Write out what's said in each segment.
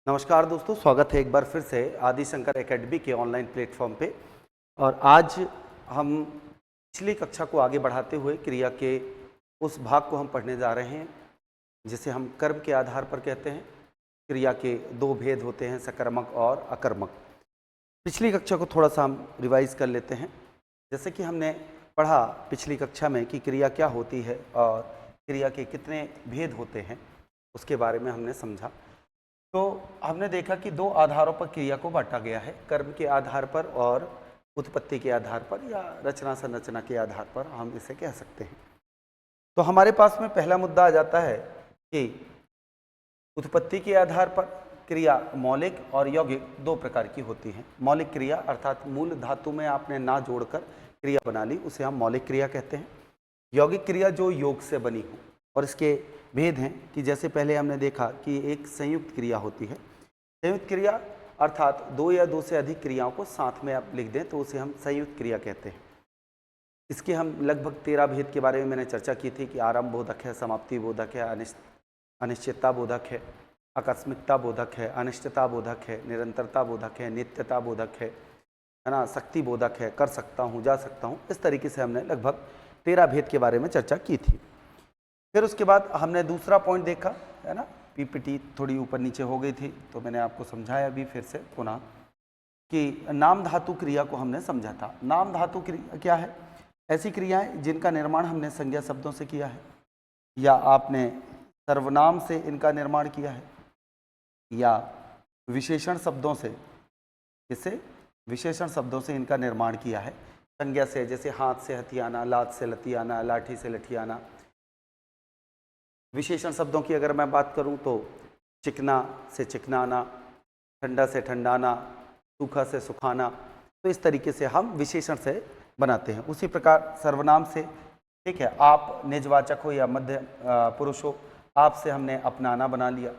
नमस्कार दोस्तों, स्वागत है एक बार फिर से आदि शंकर एकेडमी के ऑनलाइन प्लेटफॉर्म पे। और आज हम पिछली कक्षा को आगे बढ़ाते हुए क्रिया के उस भाग को हम पढ़ने जा रहे हैं जिसे हम कर्म के आधार पर कहते हैं। क्रिया के दो भेद होते हैं, सकर्मक और अकर्मक। पिछली कक्षा को थोड़ा सा हम रिवाइज कर लेते हैं। जैसे कि हमने पढ़ा पिछली कक्षा में कि क्रिया क्या होती है और क्रिया के कितने भेद होते हैं, उसके बारे में हमने समझा। तो हमने देखा कि दो आधारों पर क्रिया को बांटा गया है, कर्म के आधार पर और उत्पत्ति के आधार पर या रचना संरचना के आधार पर हम इसे कह सकते हैं। तो हमारे पास में पहला मुद्दा आ जाता है कि उत्पत्ति के आधार पर क्रिया मौलिक और यौगिक दो प्रकार की होती है। मौलिक क्रिया अर्थात मूल धातु में आपने ना जोड़कर क्रिया बना ली, उसे हम मौलिक क्रिया कहते हैं। यौगिक क्रिया जो योग से बनी हो, और इसके भेद हैं कि जैसे पहले हमने देखा कि एक संयुक्त क्रिया होती है। संयुक्त क्रिया अर्थात दो या दो से अधिक क्रियाओं को साथ में आप लिख दें तो उसे हम संयुक्त क्रिया कहते हैं। इसके हम लगभग 13 भेद के बारे में मैंने चर्चा की थी कि आरंभ बोधक है, समाप्ति बोधक है, अनिश्चितता बोधक है, आकस्मिकता बोधक है, अनिश्चितता बोधक है, निरंतरता बोधक है, नित्यता बोधक है ना, शक्ति बोधक है, कर सकता हूँ, जा सकता हूँ। इस तरीके से हमने लगभग 13 भेद के बारे में चर्चा की थी। फिर उसके बाद हमने दूसरा पॉइंट देखा, है ना, पीपीटी थोड़ी ऊपर नीचे हो गई थी तो मैंने आपको समझाया अभी फिर से पुनः कि नाम धातु क्रिया को हमने समझा था। नाम धातु क्रिया क्या है? ऐसी क्रियाएं जिनका निर्माण हमने संज्ञा शब्दों से किया है, या आपने सर्वनाम से इनका निर्माण किया है, या विशेषण शब्दों से, इससे विशेषण शब्दों से इनका निर्माण किया है। संज्ञा से जैसे हाथ से हथियाना, लात से लतियाना, लाठी से लठियाना। विशेषण शब्दों की अगर मैं बात करूं तो चिकना से चिकनाना, ठंडा से ठंडाना, सूखा से सुखाना। तो इस तरीके से हम विशेषण से बनाते हैं। उसी प्रकार सर्वनाम से, ठीक है, आप निजवाचक हो या मध्य पुरुष हो, आप से हमने अपनाना बना लिया।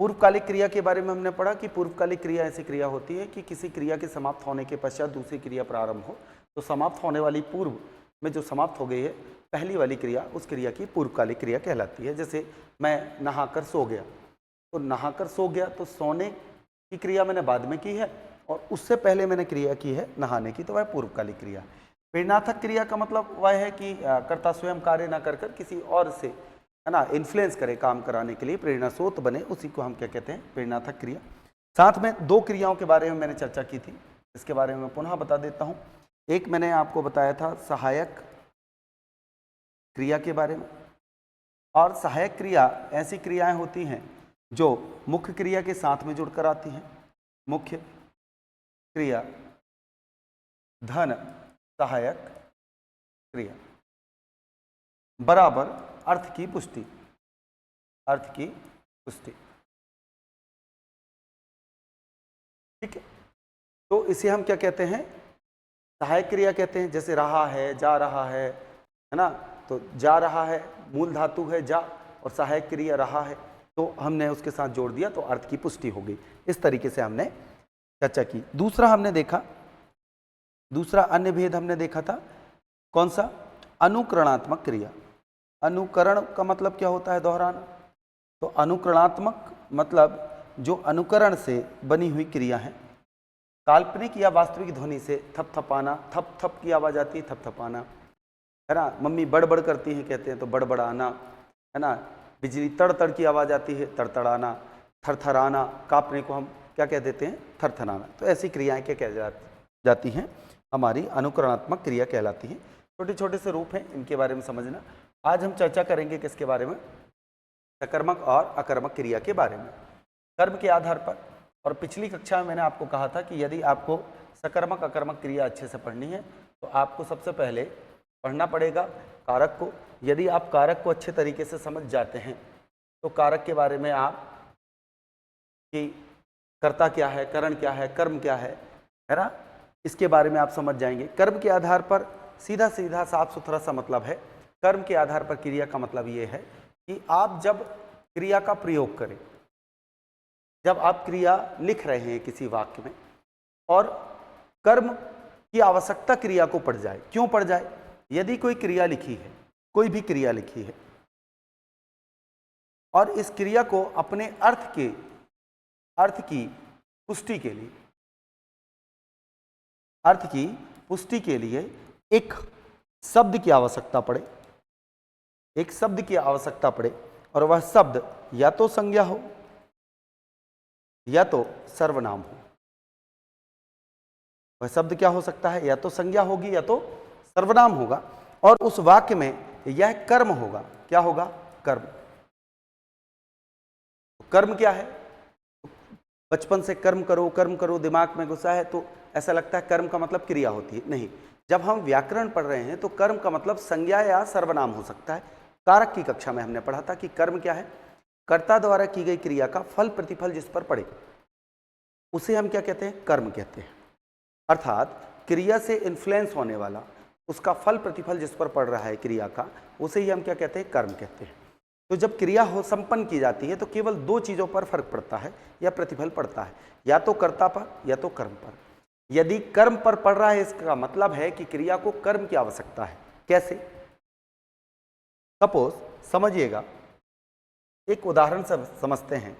पूर्वकालिक क्रिया के बारे में हमने पढ़ा कि पूर्वकालिक क्रिया ऐसी क्रिया होती है कि किसी क्रिया के समाप्त होने के पश्चात दूसरी क्रिया प्रारंभ हो, तो समाप्त होने वाली पूर्व में जो समाप्त हो गई है पहली वाली क्रिया, उस क्रिया की पूर्वकालिक क्रिया कहलाती है। जैसे मैं नहाकर सो गया, तो नहाकर सो गया तो सोने की क्रिया मैंने बाद में की है और उससे पहले मैंने क्रिया की है नहाने की, तो वह पूर्वकालिक क्रिया। प्रेरणार्थक क्रिया का मतलब वह है कि कर्ता स्वयं कार्य ना कर कर किसी और से, है ना, इन्फ्लुएंस करे काम कराने के लिए, प्रेरणा स्रोत बने, उसी को हम क्या कहते हैं? प्रेरणार्थक क्रिया। साथ में दो क्रियाओं के बारे में मैंने चर्चा की थी, इसके बारे में पुनः बता देता हूँ। एक मैंने आपको बताया था सहायक क्रिया के बारे में, और सहायक क्रिया ऐसी क्रियाएं होती हैं जो मुख्य क्रिया के साथ में जुड़कर आती हैं। मुख्य क्रिया धन सहायक क्रिया बराबर अर्थ की पुष्टि, अर्थ की पुष्टि, ठीक है। तो इसे हम क्या कहते हैं? सहायक क्रिया कहते हैं। जैसे रहा है, जा रहा है ना, तो जा रहा है मूल धातु है जा, और सहायक क्रिया रहा है, तो हमने उसके साथ जोड़ दिया तो अर्थ की पुष्टि हो गई। इस तरीके से हमने चर्चा की। दूसरा हमने देखा, दूसरा अन्य भेद हमने देखा था, कौन सा? अनुकरणात्मक क्रिया। अनुकरण का मतलब क्या होता है? दोहराना। तो अनुकरणात्मक मतलब जो अनुकरण से बनी हुई क्रिया है। काल्पनिक या वास्तविक ध्वनि से थपथपाना, थप थप की आवाज आती है, थपथपाना, है ना। मम्मी बड़बड़ करती हैं, कहते हैं तो बड़बड़ाना, है ना। बिजली तड़ तड़ की आवाज़ आती है, तड़तड़ाना। थरथराना, कांपने को हम क्या कह देते हैं? थरथराना। तो ऐसी क्रियाएं क्या कह जाती हैं? हमारी अनुकरणात्मक क्रिया कहलाती हैं। छोटे छोटे से रूप हैं, इनके बारे में समझना। आज हम चर्चा करेंगे किसके बारे में? सकर्मक और अकर्मक क्रिया के बारे में, कर्म के आधार पर। और पिछली कक्षा में मैंने आपको कहा था कि यदि आपको सकर्मक अकर्मक क्रिया अच्छे से पढ़नी है तो आपको सबसे पहले पढ़ना पड़ेगा कारक को। यदि आप कारक को अच्छे तरीके से समझ जाते हैं तो कारक के बारे में आप कि कर्ता क्या है, करण क्या है, कर्म क्या है ना, इसके बारे में आप समझ जाएंगे। कर्म के आधार पर सीधा सीधा साफ सुथरा सा मतलब है। कर्म के आधार पर क्रिया का मतलब ये है कि आप जब क्रिया का प्रयोग करें, जब आप क्रिया लिख रहे हैं किसी वाक्य में और कर्म की आवश्यकता क्रिया को पड़ जाए। क्यों पड़ जाए? यदि कोई क्रिया लिखी है, कोई भी क्रिया लिखी है, और इस क्रिया को अपने अर्थ के अर्थ की पुष्टि के लिए, अर्थ की पुष्टि के लिए एक शब्द की आवश्यकता पड़े, एक शब्द की आवश्यकता पड़े, और वह शब्द या तो संज्ञा हो या तो सर्वनाम हो। वह शब्द क्या हो सकता है? या तो संज्ञा होगी या तो सर्वनाम होगा, और उस वाक्य में यह कर्म होगा। क्या होगा? कर्म। कर्म क्या है? बचपन से कर्म करो कर्म करो दिमाग में घुसा है, तो ऐसा लगता है कर्म का मतलब क्रिया होती है। नहीं, जब हम व्याकरण पढ़ रहे हैं तो कर्म का मतलब संज्ञा या सर्वनाम हो सकता है। कारक की कक्षा में हमने पढ़ा था कि कर्म क्या है? कर्ता द्वारा की गई क्रिया का फल प्रतिफल जिस पर पड़े उसे हम क्या कहते हैं? कर्म कहते हैं। अर्थात क्रिया से इन्फ्लुएंस होने वाला, उसका फल प्रतिफल जिस पर पड़ रहा है क्रिया का, उसे ही हम क्या कहते हैं? कर्म कहते हैं। तो जब क्रिया हो संपन्न की जाती है तो केवल दो चीज़ों पर फर्क पड़ता है या प्रतिफल पड़ता है, या तो कर्ता पर या तो कर्म पर। यदि कर्म पर पड़ रहा है इसका मतलब है कि क्रिया को कर्म की आवश्यकता है। कैसे? सपोज समझिएगा, एक उदाहरण से समझते हैं।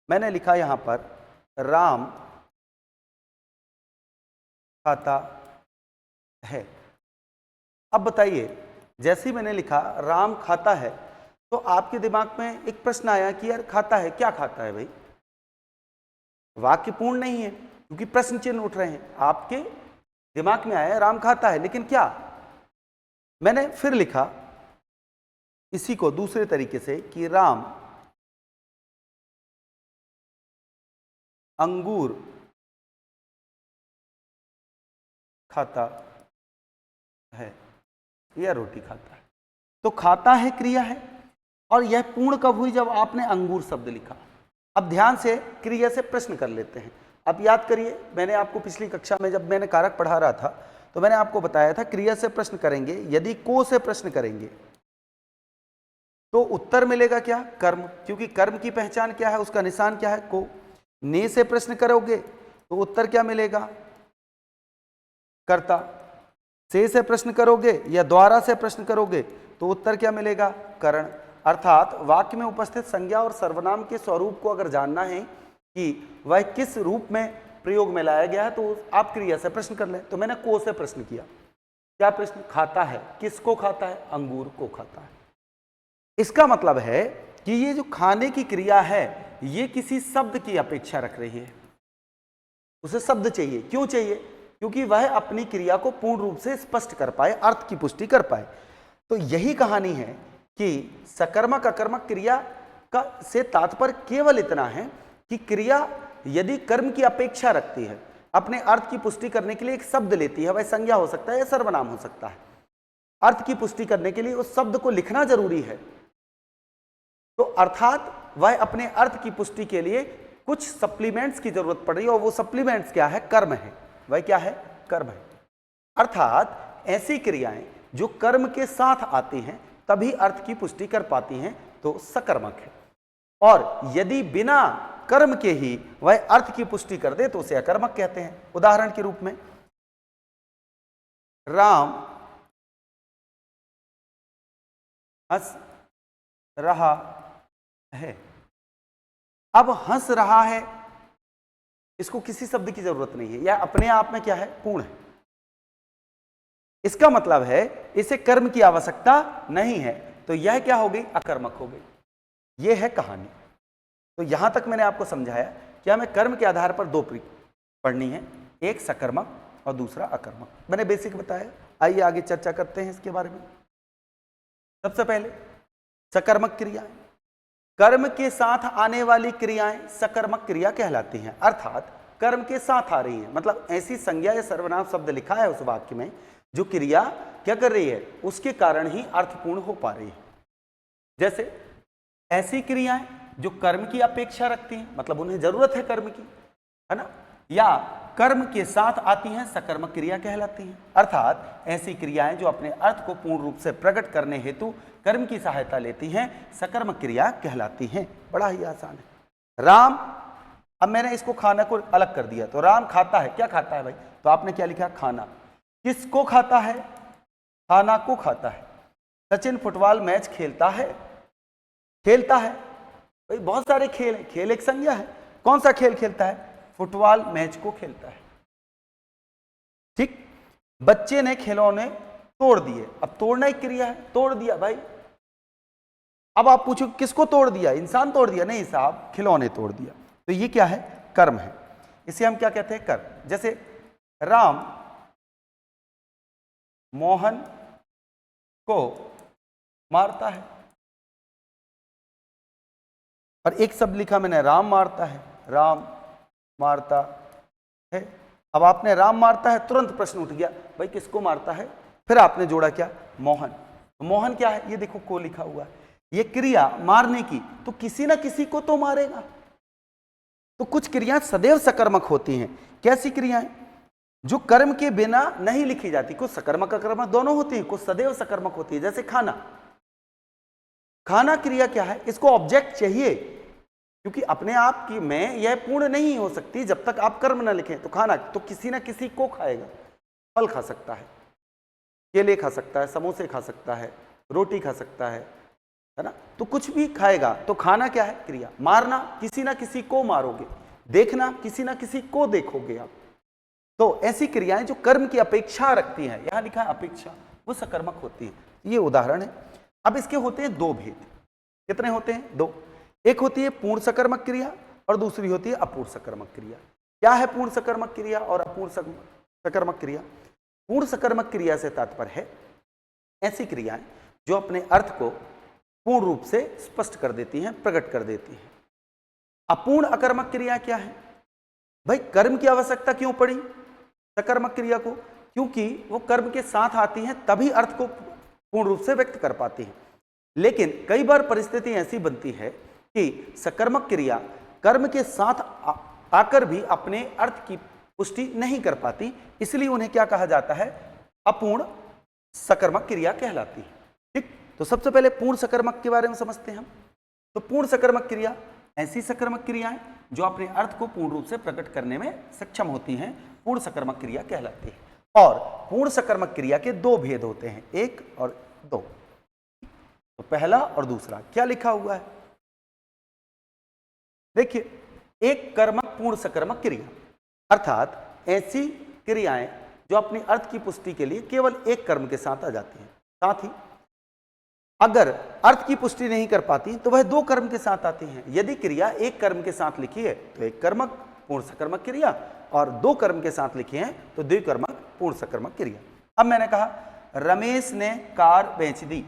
मैंने लिखा यहां पर राम खाता है। अब बताइए, जैसे ही मैंने लिखा राम खाता है तो आपके दिमाग में एक प्रश्न आया कि यार खाता है, क्या खाता है भाई? वाक्य पूर्ण नहीं है क्योंकि प्रश्न चिन्ह उठ रहे हैं। आपके दिमाग में आया राम खाता है, लेकिन क्या? मैंने फिर लिखा इसी को दूसरे तरीके से कि राम अंगूर खाता है या रोटी खाता है। तो खाता है क्रिया है, और यह पूर्ण कब हुई? जब आपने अंगूर शब्द लिखा। अब ध्यान से क्रिया से प्रश्न कर लेते हैं। अब याद करिए, मैंने आपको पिछली कक्षा में जब मैंने कारक पढ़ा रहा था तो मैंने आपको बताया था क्रिया से प्रश्न करेंगे, यदि को से प्रश्न करेंगे तो उत्तर मिलेगा क्या? कर्म, क्योंकि कर्म की पहचान क्या है? उसका निशान क्या है? को। ने से प्रश्न करोगे तो उत्तर क्या मिलेगा? कर्ता। से प्रश्न करोगे या द्वारा से प्रश्न करोगे तो उत्तर क्या मिलेगा? करण। अर्थात वाक्य में उपस्थित संज्ञा और सर्वनाम के स्वरूप को अगर जानना है कि वह किस रूप में प्रयोग में लाया गया है तो आप क्रिया से प्रश्न कर लें। तो मैंने को से प्रश्न किया। क्या प्रश्न? खाता है। किसको खाता है? अंगूर को खाता है। इसका मतलब है कि ये जो खाने की क्रिया है ये किसी शब्द की अपेक्षा रख रही है। उसे शब्द चाहिए। क्यों चाहिए? क्योंकि वह अपनी क्रिया को पूर्ण रूप से स्पष्ट कर पाए, अर्थ की पुष्टि कर पाए। तो यही कहानी है कि सकर्मक अकर्मक क्रिया का से तात्पर्य केवल इतना है कि क्रिया यदि कर्म की अपेक्षा रखती है, अपने अर्थ की पुष्टि करने के लिए एक शब्द लेती है, वह संज्ञा हो सकता है या सर्वनाम हो सकता है। अर्थ की पुष्टि करने के लिए उस शब्द को लिखना जरूरी है। तो अर्थात वह अपने अर्थ की पुष्टि के लिए कुछ सप्लीमेंट्स की जरूरत पड़ रही है, और वो सप्लीमेंट्स क्या है? कर्म है। वह क्या है? कर्म है। अर्थात ऐसी क्रियाएं जो कर्म के साथ आती हैं तभी अर्थ की पुष्टि कर पाती हैं, तो सकर्मक है। और यदि बिना कर्म के ही वह अर्थ की पुष्टि कर दे तो उसे अकर्मक कहते हैं। उदाहरण के रूप में राम हंस रहा है। अब हंस रहा है, इसको किसी शब्द की जरूरत नहीं है, यह अपने आप में क्या है? पूर्ण है। इसका मतलब है इसे कर्म की आवश्यकता नहीं है, तो यह क्या हो गई? अकर्मक हो गई। यह है कहानी। तो यहां तक मैंने आपको समझाया कि हमें कर्म के आधार पर दो पढ़नी है, एक सकर्मक और दूसरा अकर्मक। मैंने बेसिक बताया। आइए आगे चर्चा करते हैं इसके बारे में। सबसे पहले सकर्मक क्रियाएं, कर्म के साथ आने वाली क्रियाएं सकर्मक क्रिया कहलाती हैं। अर्थात कर्म के साथ आ रही हैं, मतलब ऐसी संज्ञा या सर्वनाम शब्द लिखा है उस वाक्य में जो क्रिया क्या कर रही है, उसके कारण ही अर्थपूर्ण हो पा रही है। जैसे ऐसी क्रियाएं जो कर्म की अपेक्षा रखती हैं, मतलब उन्हें जरूरत है कर्म की, है ना, या कर्म के साथ आती हैं, सकर्मक क्रिया कहलाती हैं। अर्थात ऐसी क्रियाएं जो अपने अर्थ को पूर्ण रूप से प्रकट करने हेतु कर्म की सहायता लेती हैं, सकर्मक क्रिया कहलाती हैं। बड़ा ही आसान है। राम, अब मैंने इसको खाना को अलग कर दिया, तो राम खाता है। क्या खाता है भाई? तो आपने क्या लिखा? खाना। किसको खाता है? खाना को खाता है। सचिन फुटबॉल मैच खेलता है। खेलता है भाई, बहुत सारे खेल हैं, खेल एक संज्ञा है, कौन सा खेल खेलता है? फुटबॉल मैच को खेलता है। ठीक, बच्चे ने खिलौने तोड़ दिए, अब तोड़ना एक क्रिया है, तोड़ दिया भाई। अब आप पूछो किसको तोड़ दिया? इंसान तोड़ दिया? नहीं साहब, खिलौने तोड़ दिया। तो ये क्या है? कर्म है। इसे हम क्या कहते हैं? कर्म। जैसे राम मोहन को मारता है, और एक शब्द लिखा मैंने, राम मारता है, राम मारता है। अब आपने राम मारता है, तुरंत प्रश्न उठ गया भाई किसको मारता है? फिर आपने जोड़ा क्या? मोहन। मोहन क्या है? ये देखो को लिखा हुआ है। ये क्रिया मारने की, तो किसी ना किसी को तो मारेगा। तो कुछ क्रियाएं सदैव सकर्मक होती हैं। कैसी क्रियाएं? जो कर्म के बिना नहीं लिखी जाती। कुछ सकर्मक अकर्मक दोनों होती है, कुछ सदैव सकर्मक होती है। जैसे खाना, खाना क्रिया क्या है? इसको ऑब्जेक्ट चाहिए, क्योंकि अपने आप की में यह पूर्ण नहीं हो सकती जब तक आप कर्म ना लिखें। तो खाना तो किसी ना किसी को खाएगा। फल खा सकता है, केले खा सकता है, समोसे खा सकता है, रोटी खा सकता है ना? तो कुछ भी खाएगा। तो खाना क्या है? क्रिया। मारना, किसी ना किसी को मारोगे। देखना, किसी ना किसी को देखोगे आप। तो ऐसी क्रियाएं जो कर्म की अपेक्षा रखती हैं, यहां लिखा है अपेक्षा, वो सकर्मक होती है। ये उदाहरण है। अब इसके होते हैं दो भेद। कितने होते हैं? दो। एक होती है पूर्ण सकर्मक क्रिया और दूसरी होती है अपूर्ण सकर्मक क्रिया। क्या है पूर्ण सकर्मक क्रिया और अपूर्ण सकर्मक क्रिया? पूर्ण सकर्मक क्रिया से तात्पर्य है ऐसी क्रियाएं जो अपने अर्थ को पूर्ण रूप से स्पष्ट कर देती हैं, प्रकट कर देती हैं। अपूर्ण अकर्मक क्रिया क्या है? भाई कर्म की आवश्यकता क्यों पड़ी सकर्मक क्रिया को? क्योंकि वो कर्म के साथ आती हैं, तभी अर्थ को पूर्ण रूप से व्यक्त कर पाती हैं। लेकिन कई बार परिस्थिति ऐसी बनती है कि सकर्मक क्रिया कर्म के साथ आकर भी अपने अर्थ की पुष्टि नहीं कर पाती, इसलिए उन्हें क्या कहा जाता है? अपूर्ण सकर्मक क्रिया कहलाती है। ठीक, तो सबसे पहले पूर्ण सकर्मक के बारे में समझते हैं हम। तो पूर्ण सकर्मक क्रिया ऐसी सकर्मक क्रियाएं जो अपने अर्थ को पूर्ण रूप से प्रकट करने में सक्षम होती हैं, पूर्ण सकर्मक क्रिया कहलाती है। और पूर्ण सकर्मक क्रिया के दो भेद होते हैं, एक और दो। तो पहला और दूसरा क्या लिखा हुआ है? देखिए, एक कर्मक पूर्ण सकर्मक क्रिया, अर्थात ऐसी क्रियाएं जो अपनी अर्थ की पुष्टि के लिए केवल एक कर्म के साथ आ जाती हैं। साथ ही अगर अर्थ की पुष्टि नहीं कर पाती तो वह दो कर्म के साथ आती हैं। यदि क्रिया एक कर्म के साथ लिखी है तो एक कर्मक पूर्ण सकर्मक क्रिया, और दो कर्म के साथ लिखे हैं तो द्विकर्मक पूर्ण सकर्मक क्रिया। अब मैंने कहा रमेश ने कार बेच दी,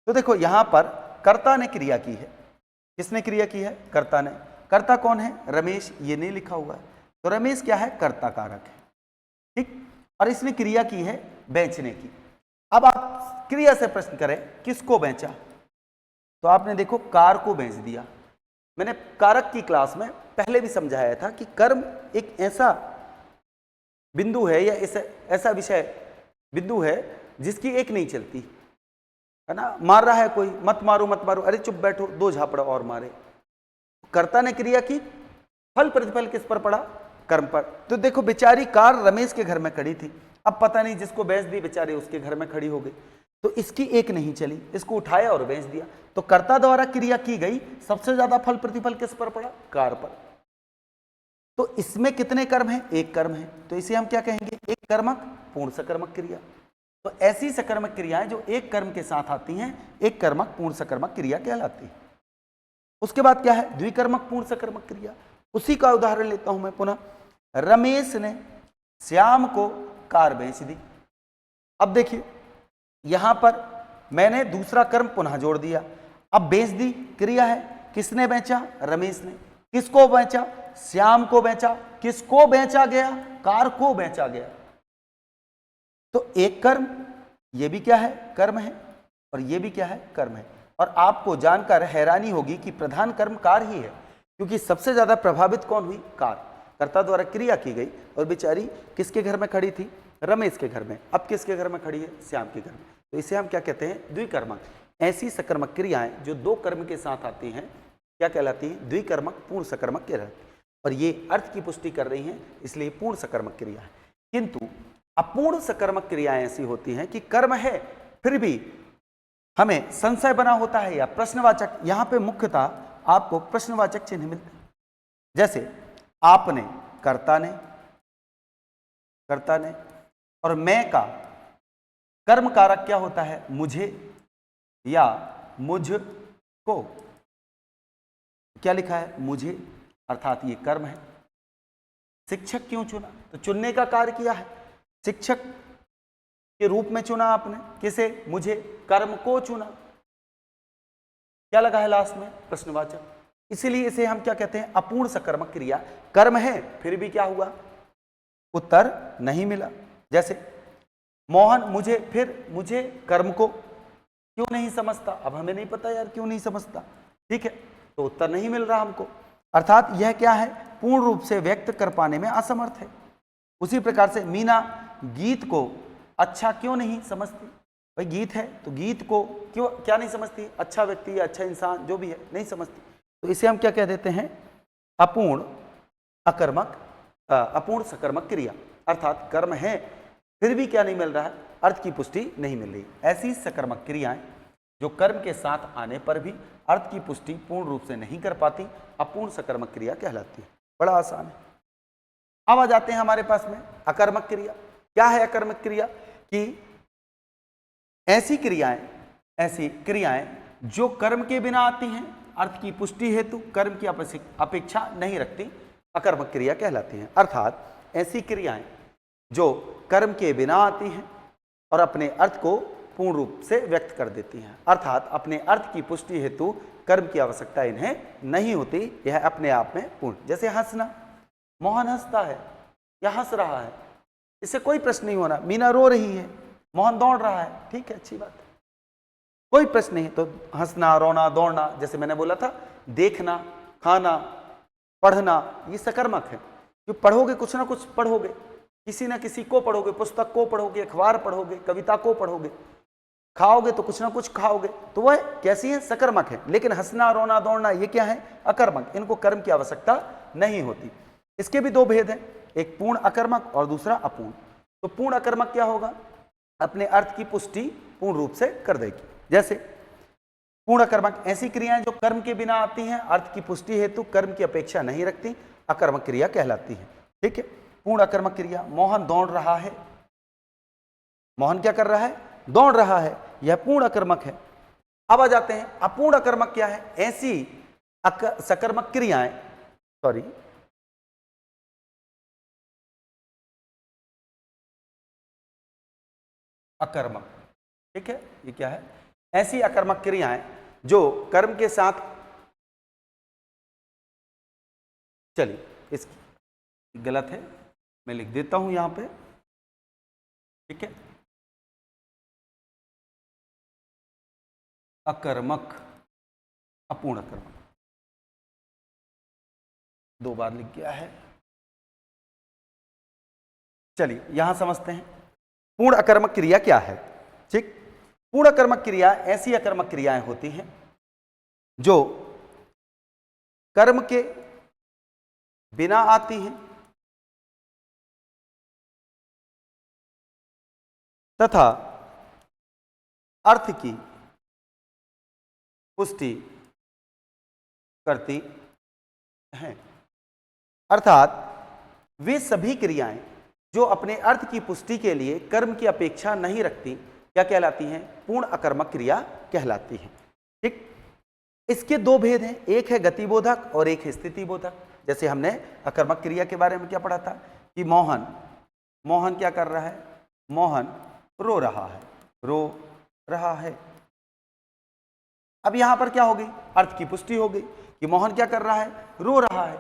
तो देखो यहां पर कर्ता ने क्रिया की है। किसने क्रिया की है? कर्ता ने। कर्ता कौन है? रमेश। ये नहीं लिखा हुआ है, तो रमेश क्या है? कर्ता कारक है। ठीक, और इसने क्रिया की है बेचने की। अब आप क्रिया से प्रश्न करें किसको बेचा, तो आपने देखो कार को बेच दिया। मैंने कारक की क्लास में पहले भी समझाया था कि कर्म एक ऐसा बिंदु है या ऐसा विषय बिंदु है जिसकी एक नहीं चलती, है ना? मार रहा है कोई, मत मारो मत मारो, अरे चुप बैठो, दो झापड़ा और मारे। कर्ता ने क्रिया की, फल प्रतिफल किस पर पड़ा? कर्म पर। तो देखो बेचारी कार रमेश के घर में खड़ी थी, अब पता नहीं जिसको बेच दी बेचारी उसके घर में खड़ी हो गई, तो इसकी एक नहीं चली, इसको उठाया और बेच दिया। तो कर्ता द्वारा क्रिया की गई, सबसे ज्यादा फल प्रतिफल किस पर पड़ा? कार पर। तो इसमें कितने कर्म हैं? एक कर्म है, तो इसे हम क्या कहेंगे? एक कर्मक पूर्ण सकर्मक क्रिया। तो ऐसी सकर्मक क्रियाएं जो एक कर्म के साथ आती हैं, एक कर्मक पूर्ण सकर्मक क्रिया कहलाती है। उसके बाद क्या है? द्विकर्मक पूर्ण सकर्मक क्रिया। उसी का उदाहरण लेता हूं मैं पुनः। रमेश ने श्याम को कार बेच दी। अब देखिए यहां पर मैंने दूसरा कर्म पुनः जोड़ दिया। अब बेच दी क्रिया है, किसने बेचा? रमेश ने। किसको बेचा? श्याम को बेचा। किसको बेचा गया? कार को बेचा गया। तो एक कर्म, ये भी क्या है? कर्म है, और ये भी क्या है? कर्म है। और आपको जानकर हैरानी होगी कि प्रधान कर्म कार ही है, क्योंकि सबसे ज्यादा प्रभावित कौन हुई? कार। कर्ता द्वारा क्रिया की गई और बेचारी किसके घर में खड़ी थी? रमेश के घर में। अब किसके घर में खड़ी है? श्याम के घर में। तो इसे हम क्या कहते हैं? द्विकर्मक। ऐसी सकर्मक क्रियाएं जो दो कर्म के साथ आती हैं क्या कहलाती हैं? द्विकर्मक पूर्ण सकर्मक क्रिया। और ये अर्थ की पुष्टि कर रही हैं, इसलिए पूर्ण सकर्मक क्रिया है। किंतु अपूर्ण सकर्मक क्रियाएं ऐसी होती हैं कि कर्म है फिर भी हमें संशय बना होता है या प्रश्नवाचक, यहां पे मुख्यतः आपको प्रश्नवाचक चिन्ह मिलते हैं। जैसे आपने, कर्ता ने, कर्ता ने, और मैं का कर्म कारक क्या होता है? मुझे या मुझको। क्या लिखा है? मुझे, अर्थात ये कर्म है। शिक्षक क्यों चुना? तो चुनने का कार्य किया है, शिक्षक के रूप में चुना आपने। किसे? मुझे। कर्म को चुना। क्या लगा है लास्ट में? प्रश्नवाचक। इसीलिए इसे हम क्या कहते हैं? अपूर्ण सकर्मक क्रिया। कर्म है फिर भी क्या हुआ? उत्तर नहीं मिला। जैसे मोहन मुझे, फिर मुझे कर्म को क्यों नहीं समझता? अब हमें नहीं पता यार क्यों नहीं समझता, ठीक है, तो उत्तर नहीं मिल रहा हमको। अर्थात यह क्या है? पूर्ण रूप से व्यक्त कर पाने में असमर्थ है। उसी प्रकार से मीना गीत को अच्छा क्यों नहीं समझती? भाई गीत है तो गीत को क्यों, क्या नहीं समझती? अच्छा व्यक्ति, अच्छा इंसान जो भी है, नहीं समझती। तो इसे हम क्या कह देते हैं? अपूर्ण अकर्मक, अपूर्ण सकर्मक क्रिया। अर्थात कर्म है फिर भी क्या नहीं मिल रहा है? अर्थ की पुष्टि नहीं मिल रही। ऐसी सकर्मक क्रियाएं जो कर्म के साथ आने पर भी अर्थ की पुष्टि पूर्ण रूप से नहीं कर पाती, अपूर्ण सकर्मक क्रिया कहलाती है। बड़ा आसान है। अब आ जाते हैं हमारे पास में अकर्मक क्रिया। क्या है अकर्मक क्रिया? कि ऐसी क्रियाएं जो कर्म के बिना आती हैं, अर्थ की पुष्टि हेतु कर्म की अपेक्षा नहीं रखती, अकर्मक क्रिया कहलाती हैं। अर्थात ऐसी क्रियाएं जो कर्म के बिना आती हैं और अपने अर्थ को पूर्ण रूप से व्यक्त कर देती हैं, अर्थात अपने अर्थ की पुष्टि हेतु कर्म की आवश्यकता इन्हें नहीं होती, यह अपने आप में पूर्ण। जैसे हंसना, मोहन हंसता है या हंस रहा है, इससे कोई प्रश्न नहीं होना। मीना रो रही है, मोहन दौड़ रहा है, ठीक है, अच्छी बात है, कोई प्रश्न नहीं। तो हंसना, रोना, दौड़ना, जैसे मैंने बोला था, देखना, खाना, पढ़ना, ये सकर्मक है। जो पढ़ोगे, कुछ ना कुछ पढ़ोगे, किसी ना किसी को पढ़ोगे, पुस्तक को पढ़ोगे, अखबार पढ़ोगे, कविता को पढ़ोगे, खाओगे तो कुछ ना कुछ खाओगे, तो वह कैसी है? सकर्मक है। लेकिन हंसना, रोना, दौड़ना ये क्या है? अकर्मक। इनको कर्म की आवश्यकता नहीं होती। इसके भी दो भेद हैं, एक पूर्ण अकर्मक और दूसरा अपूर्ण। तो पूर्ण अकर्मक क्या होगा? अपने अर्थ की पुष्टि पूर्ण रूप से कर देगी। जैसे पूर्ण अकर्मक ऐसी क्रियाएं जो कर्म के बिना आती हैं, अर्थ की पुष्टि हेतु कर्म की अपेक्षा नहीं रखती, अकर्मक क्रिया कहलाती है। ठीक है, पूर्ण अकर्मक क्रिया। मोहन दौड़ रहा है, मोहन क्या कर रहा है? दौड़ रहा है, यह पूर्ण अकर्मक है। अब आ जाते हैं अपूर्ण अकर्मक क्या है? ऐसी सकर्मक क्रियाएं, सॉरी, अकर्मक, ठीक है, ये क्या है? ऐसी अकर्मक क्रियाएं जो कर्म के साथ, चलिए इसकी गलत है, मैं लिख देता हूं यहां पे, ठीक है, अकर्मक, अपूर्ण अकर्मक, दो बार लिख गया है। चलिए यहां समझते हैं पूर्ण अकर्मक क्रिया क्या है। ठीक, पूर्ण अकर्मक क्रिया ऐसी अकर्मक क्रियाएं होती हैं जो कर्म के बिना आती हैं तथा अर्थ की पुष्टि करती हैं। अर्थात वे सभी क्रियाएं जो अपने अर्थ की पुष्टि के लिए कर्म की अपेक्षा नहीं रखती, क्या कहलाती हैं? पूर्ण अकर्मक क्रिया कहलाती हैं। ठीक, इसके दो भेद हैं, एक है गतिबोधक और एक है स्थितिबोधक। जैसे हमने अकर्मक क्रिया के बारे में क्या पढ़ा था कि मोहन, मोहन क्या कर रहा है? मोहन रो रहा है, रो रहा है। अब यहां पर क्या हो गई? अर्थ की पुष्टि हो गई कि मोहन क्या कर रहा है? रो रहा है।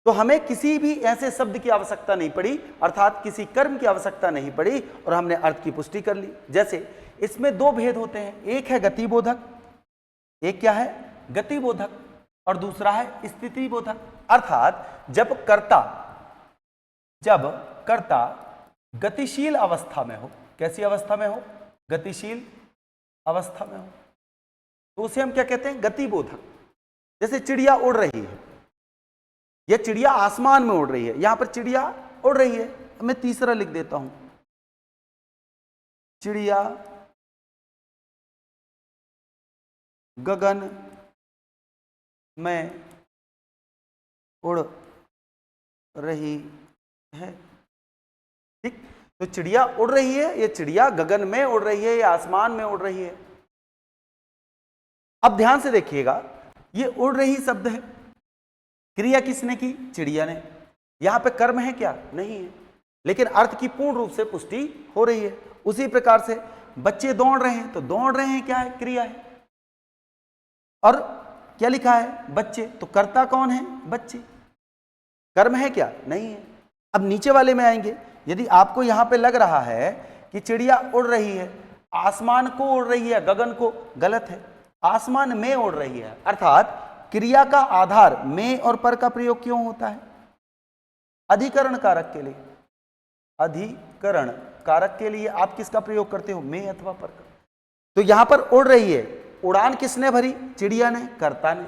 तो हमें किसी भी ऐसे शब्द की आवश्यकता नहीं पड़ी, अर्थात किसी कर्म की आवश्यकता नहीं पड़ी, और हमने अर्थ की पुष्टि कर ली। जैसे इसमें दो भेद होते हैं, एक है गतिबोधक, एक क्या है? गतिबोधक, और दूसरा है स्थितिबोधक। अर्थात जब कर्ता गतिशील अवस्था में हो, कैसी अवस्था में हो? गतिशील अवस्था में हो, तो उसे हम क्या कहते हैं? गतिबोधक। जैसे चिड़िया उड़ रही है, यह चिड़िया आसमान में उड़ रही है, यहां पर चिड़िया उड़ रही है, मैं तीसरा लिख देता हूं, चिड़िया गगन में उड़ रही है। ठीक, तो चिड़िया उड़ रही है, ये चिड़िया गगन में उड़ रही है या आसमान में उड़ रही है। अब ध्यान से देखिएगा, ये उड़ रही शब्द है, क्रिया किसने की? चिड़िया ने। यहां पे कर्म है क्या? नहीं है, लेकिन अर्थ की पूर्ण रूप से पुष्टि हो रही है। उसी प्रकार से बच्चे दौड़ रहे हैं, तो दौड़ रहे हैं क्या है? क्रिया है। और क्या लिखा है? बच्चे, तो कर्ता कौन है? बच्चे। कर्म है क्या? नहीं है। अब नीचे वाले में आएंगे, यदि आपको यहां पे लग रहा है कि चिड़िया उड़ रही है, आसमान को उड़ रही है, गगन को, गलत है, आसमान में उड़ रही है। अर्थात क्रिया का आधार में और पर का प्रयोग क्यों होता है? अधिकरण कारक के लिए। अधिकरण कारक के लिए आप किसका प्रयोग करते हो? में अथवा पर का। तो यहां पर उड़ रही है, उड़ान किसने भरी? चिड़िया ने, कर्ता ने।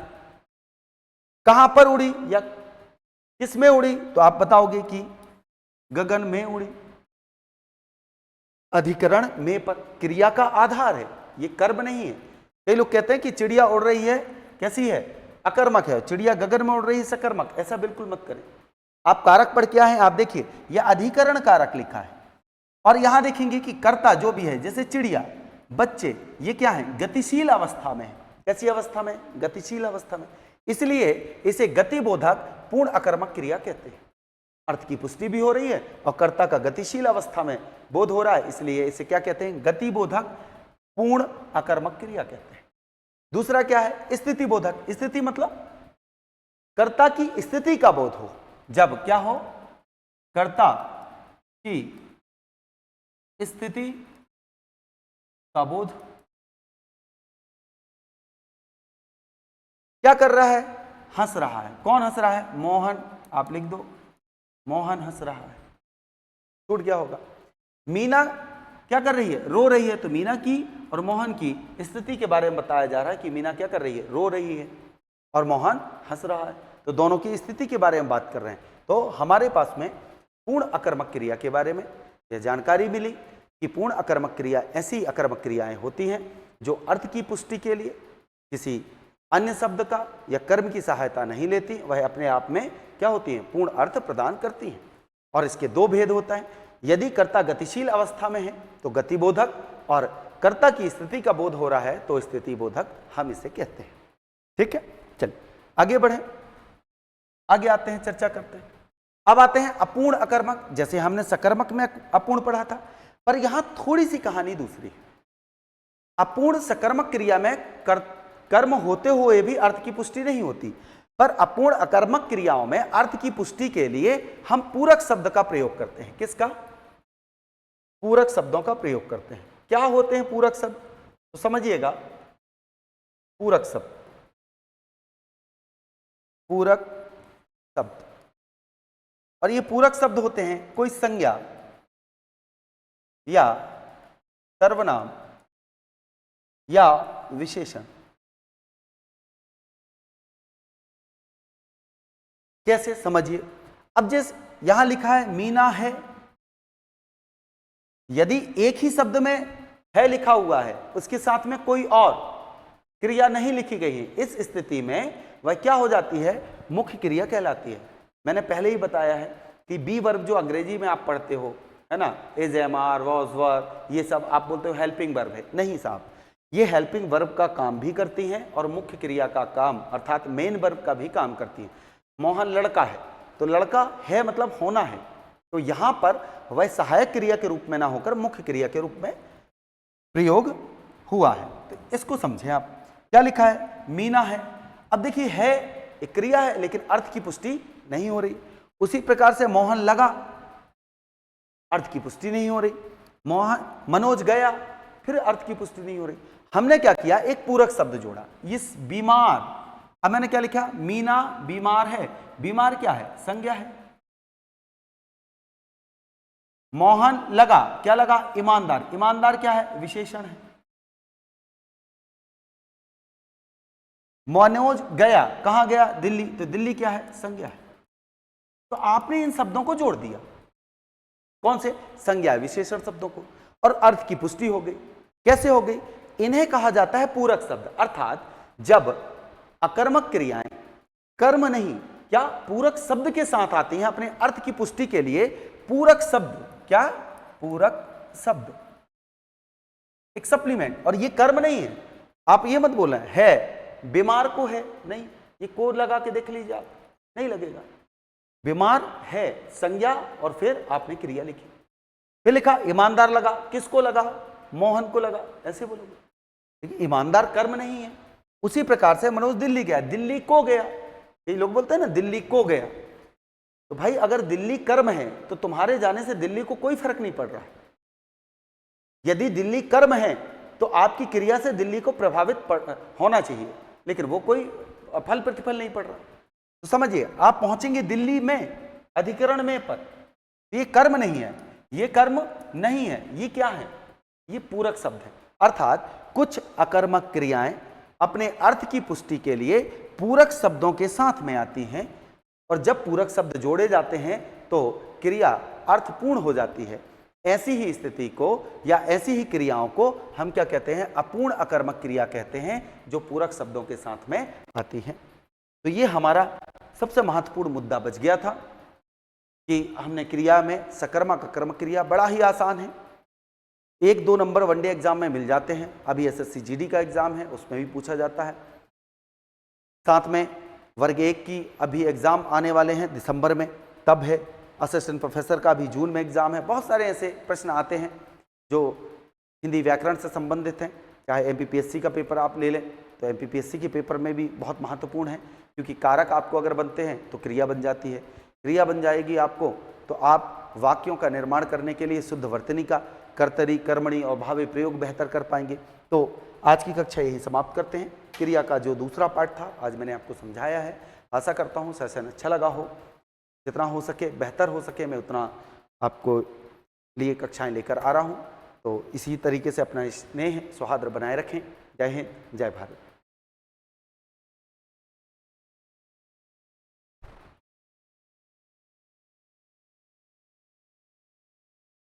कहां पर उड़ी या किस में उड़ी? तो आप बताओगे कि गगन में उड़ी। अधिकरण में पर, क्रिया का आधार है, ये कर्म नहीं है। कई लोग कहते हैं कि चिड़िया उड़ रही है, कैसी है? अकर्मक है, चिड़िया गगन में उड़ रही है, सकर्मक। ऐसा बिल्कुल मत करें। आप कारक पर क्या है? आप देखिए, यह अधिकरण कारक लिखा है, और यहां देखेंगे कि कर्ता जो भी है, जैसे चिड़िया, बच्चे, ये क्या है? गतिशील अवस्था में है। कैसी अवस्था में? गतिशील अवस्था में। इसलिए इसे गतिबोधक पूर्ण अकर्मक क्रिया कहते हैं। अर्थ की पुष्टि भी हो रही है और कर्ता का गतिशील अवस्था में बोध हो रहा है, इसलिए इसे क्या कहते हैं? गतिबोधक पूर्ण अकर्मक क्रिया कहते हैं। दूसरा क्या है? स्थिति बोधक। स्थिति मतलब कर्ता की स्थिति का बोध हो। जब क्या हो? कर्ता की स्थिति का बोध। क्या कर रहा है? हंस रहा है। कौन हंस रहा है? मोहन। आप लिख दो, मोहन हंस रहा है। छूट गया होगा। मीना क्या कर रही है? रो रही है। तो मीना की और मोहन की स्थिति के बारे में बताया जा रहा है कि मीना क्या कर रही है? रो रही है, और मोहन हंस रहा है। तो दोनों की स्थिति के बारे में बात कर रहे हैं। तो हमारे पास में पूर्ण अकर्मक क्रिया के बारे में यह जानकारी मिली कि पूर्ण अकर्मक क्रिया ऐसी अकर्मक क्रियाएं होती हैं जो अर्थ की पुष्टि के लिए किसी अन्य शब्द का या कर्म की सहायता नहीं लेती, वह अपने आप में क्या होती हैं? पूर्ण अर्थ प्रदान करती हैं। और इसके दो भेद होता है। यदि कर्ता गतिशील अवस्था में है तो गतिबोधक, और कर्ता की स्थिति का बोध हो रहा है तो स्थिति बोधक हम इसे कहते हैं। ठीक है, चलिए आगे बढ़े, आगे आते हैं, चर्चा करते हैं। अब आते हैं अपूर्ण अकर्मक। जैसे हमने सकर्मक में अपूर्ण पढ़ा था, पर यहां थोड़ी सी कहानी दूसरी है। अपूर्ण सकर्मक क्रिया में कर्म होते हुए भी अर्थ की पुष्टि नहीं होती, पर अपूर्ण अकर्मक क्रियाओं में अर्थ की पुष्टि के लिए हम पूरक शब्द का प्रयोग करते हैं। किसका? पूरक शब्दों का प्रयोग करते हैं। क्या होते हैं पूरक शब्द? तो समझिएगा, पूरक शब्द, पूरक शब्द, और ये पूरक शब्द होते हैं कोई संज्ञा या सर्वनाम या विशेषण। कैसे? समझिए। अब जैसे यहां लिखा है मीना है, यदि एक ही शब्द में है लिखा हुआ है, उसके साथ में कोई और क्रिया नहीं लिखी गई है, इस स्थिति में वह क्या हो जाती है? मुख्य क्रिया कहलाती है। मैंने पहले ही बताया है कि बी वर्ब जो अंग्रेजी में आप पढ़ते हो, है ना, इज, एम, आर, वॉज, वर, ये सब आप बोलते हो हेल्पिंग वर्ब है। नहीं साहब, ये हेल्पिंग वर्ब का काम भी करती हैं और मुख्य क्रिया का काम अर्थात मेन वर्ब का भी काम करती है। मोहन लड़का है, तो लड़का है मतलब होना है, तो यहां पर वह सहायक क्रिया के रूप में ना होकर मुख्य क्रिया के रूप में प्रयोग हुआ है। तो इसको समझें आप। क्या लिखा है? मीना है। अब देखिए, है एक क्रिया है लेकिन अर्थ की पुष्टि नहीं हो रही। उसी प्रकार से मोहन लगा, अर्थ की पुष्टि नहीं हो रही। मनोज गया, फिर अर्थ की पुष्टि नहीं हो रही। हमने क्या किया? एक पूरक शब्द जोड़ा, इस बीमार। अब मैंने क्या लिखा? मीना बीमार है। बीमार क्या है? संज्ञा है। मोहन लगा, क्या लगा? ईमानदार। ईमानदार क्या है? विशेषण है। मनोज गया, कहां गया? दिल्ली, तो दिल्ली क्या है? संज्ञा है। तो आपने इन शब्दों को जोड़ दिया। कौन से? संज्ञा विशेषण शब्दों को, और अर्थ की पुष्टि हो गई। कैसे हो गई? इन्हें कहा जाता है पूरक शब्द। अर्थात जब अकर्मक क्रियाएं कर्म नहीं क्या पूरक शब्द के साथ आती हैं अपने अर्थ की पुष्टि के लिए। पूरक शब्द, क्या, पूरक शब्द, एक सप्लीमेंट। और ये कर्म नहीं है, आप ये मत बोलें है, बीमार को है, नहीं, ये को लगा के देख लीजिए आप, नहीं लगेगा। बीमार है संज्ञा और फिर आपने क्रिया लिखी, फिर लिखा ईमानदार लगा, किसको लगा, मोहन को लगा, ऐसे बोलोगे। देखिए ईमानदार कर्म नहीं है। उसी प्रकार से मनोज दिल्ली गया, दिल्ली को गया, ये लोग बोलते हैं ना दिल्ली को गया, तो भाई अगर दिल्ली कर्म है तो तुम्हारे जाने से दिल्ली को कोई फर्क नहीं पड़ रहा है। यदि दिल्ली कर्म है तो आपकी क्रिया से दिल्ली को प्रभावित होना चाहिए, लेकिन वो कोई फल प्रतिफल नहीं पड़ रहा। तो समझिए आप पहुंचेंगे दिल्ली में, अधिकरण में पर, ये कर्म नहीं है, ये कर्म नहीं है, ये क्या है, ये पूरक शब्द है। अर्थात कुछ अकर्मक क्रियाएं अपने अर्थ की पुष्टि के लिए पूरक शब्दों के साथ में आती हैं, और जब पूरक शब्द जोड़े जाते हैं तो क्रिया अर्थपूर्ण हो जाती है। ऐसी ही स्थिति को या ऐसी ही क्रियाओं को हम क्या कहते हैं, अपूर्ण अकर्मक क्रिया कहते हैं, जो पूरक शब्दों के साथ में आती हैं। तो ये हमारा सबसे महत्वपूर्ण मुद्दा बच गया था कि हमने क्रिया में सकर्मक अकर्मक क्रिया, बड़ा ही आसान है, 1-2 नंबर वनडे एग्जाम में मिल जाते हैं। अभी एसएससी जीडी का एग्जाम है, उसमें भी पूछा जाता है। साथ में वर्ग 1 की अभी एग्जाम आने वाले हैं दिसंबर में, तब है। असिस्टेंट प्रोफेसर का भी जून में एग्जाम है। बहुत सारे ऐसे प्रश्न आते हैं जो हिंदी व्याकरण से संबंधित हैं। चाहे एमपीपीएससी का पेपर आप ले लें तो एमपीपीएससी के पेपर में भी बहुत महत्वपूर्ण है, क्योंकि कारक आपको अगर बनते हैं तो क्रिया बन जाती है, क्रिया बन जाएगी आपको तो आप वाक्यों का निर्माण करने के लिए शुद्ध वर्तनी का कर्तरी, कर्मणि और भावी प्रयोग बेहतर कर पाएंगे। तो आज की कक्षा यही समाप्त करते हैं। क्रिया का जो दूसरा पार्ट था आज मैंने आपको समझाया है। आशा करता हूँ सेशन अच्छा लगा हो, जितना हो सके बेहतर हो सके मैं उतना आपको लिए कक्षाएं लेकर आ रहा हूँ। तो इसी तरीके से अपना स्नेह सौहार्द बनाए रखें। जय हिंद, जय भारत।